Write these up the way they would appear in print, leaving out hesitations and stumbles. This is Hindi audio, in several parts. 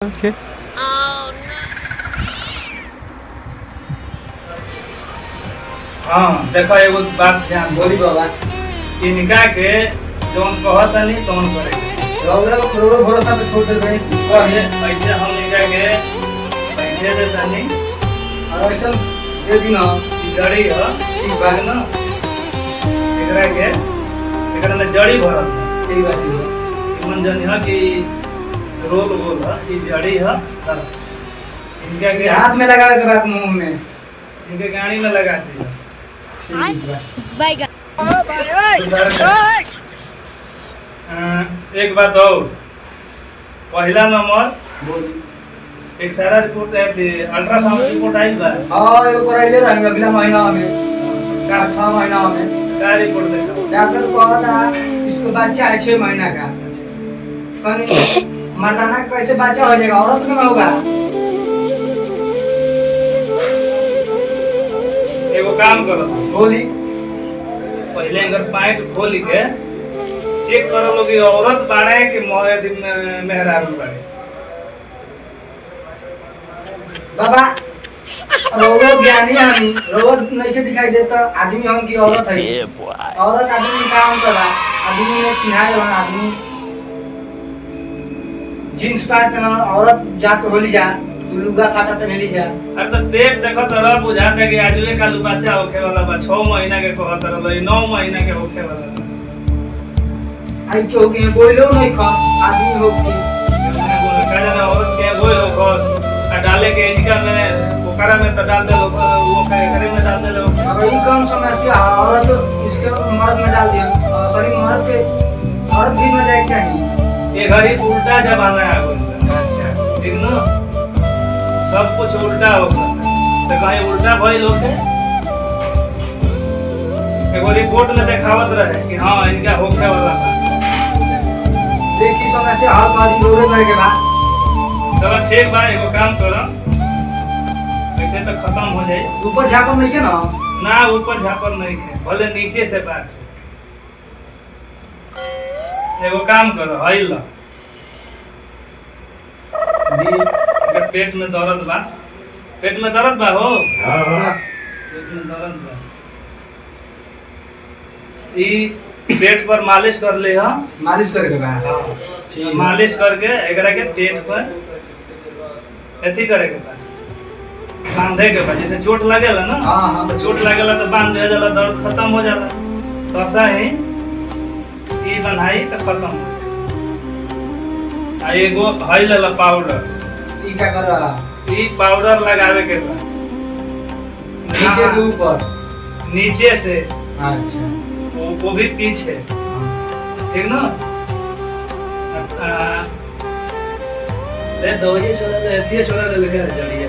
Okay. हाँ देखो एगो बात ध्यान बोली बाबा इनका के जौन कहता नहीं तौन करेगा रोड भरोसा पे छोड़ दे भाई ऐसे ऐसे हम इनका के पैसे देता नहीं और ऐसा दे दी ना जड़ी है ठीक बात ना एकरा में जड़ी भरल है ठीक बात है मन जन है कि रोल गोल है ये जड़ी है इनका के हाथ में लगा के बात मुंह में इनके गाड़ी में लगाते हैं एक बात और पहला नंबर बोली एक सारा रिपोर्ट है अल्ट्रासाउंड रिपोर्ट आई बा हां ये कराइले रही अगला महीना में का 6 महीना में क्या रिपोर्ट देखा डॉक्टर कहता इसको बच्चा है 6 महीना का कहीं मर्दाना के कैसे बच्चा हो जाएगा औरत के में होगा एगो काम करो बोली पहले अगर पैंट खोल के चेक करो लोग ये औरत बाड़े कि मेहरारू बाड़े बाबा रोग ज्ञानी हमी रोग नहीं के दिखाई देता आदमी हम की औरत है औरत आदमी काम करा आदमी ने चिन्हाए वाला आदमी जींस पैंट पहना औरत जात होली जा लुगा काटा त नहीं जा अरे तो पेट देखो तो बुझाता है कि आजुए का बच्चा होखे वाला बा 6 महीना के कहत रहल 9 महीना के होखे वाला आई क्यों के बोलो नहीं खा आदमी हो के मैंने बोला का जाना औरत के बोल हो खस आ डाले के इनका में ओकरा में तो डाल दे वो करे में डाल दे लो अब ये कौन समस्या औरत इसके मर्द में डाल दिया सॉरी मर्द के औरत भी में जाए क्या नहीं ये घड़ी उल्टा जमाना है अच्छा ठीक ना सब कुछ उल्टा होगा तो कहीं उल्टा भइल होके एगो रिपोर्ट में दिखावत रहे कि हाँ इनका होखे वाला था देखी समस्या हाथ मारी रोड में के बाद चलो ठीक बा एगो काम करो ऐसे तो खत्म हो जाए ऊपर झापर नहीं के ना ना ऊपर झापर नहीं है भले नीचे से बात एगो काम करो हईल अगर पेट में दर्द बा पेट में दर्द बा हो हां पेट में दर्द बा ई पेट पर मालिश कर ले हां मालिश करे के बाद हां मालिश करके एकरा के पेट पर एथी करे के बा बांधे के बा जैसे चोट लागेला ना हां हां तो चोट लागेला तो बांध दे जाला दर्द खत्म हो जाला तो ऐसा ही ई बंधाई तो खत्म हो आ एगो हईल वाला पाउडर ई क्या कर रहा ई पाउडर लगावे के बा नीचे के ऊपर नीचे से अच्छा वो भी पीछे ठीक ना ले दो ये छोड़ा दे ये छोड़ा दे लगे जड़ी है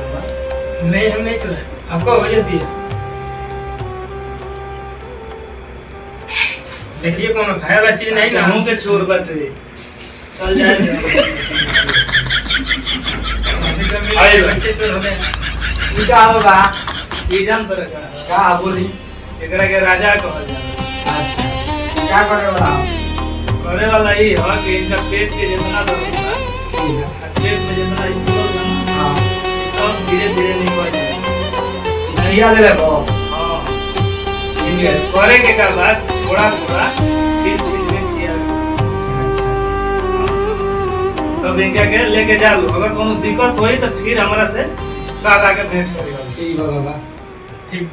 नहीं हम नहीं छोड़ा आपको वजह दिया देखिए कौन खाया वाला चीज नहीं ना मुंह के चोर बटे चल जाए आई वैसे तो हमें ई क्या होगा ई जान पर क्या बोली एकरा के राजा कहल जाला अच्छा क्या करे वाला करे वाला ई है कि इनका पेट के जितना दर्द बा ठीक है पेट में जितना इंजन बा ना हां सब धीरे-धीरे निकल जाए नैया ले ले हां इनके करे के का बाद थोड़ा-थोड़ा छील-छील के किया तब इनका के लेके जा लो अगर कोनो दिक्कत होई तो फिर हमरा से बात आके भेंट करियो ठीक है बाबा ठीक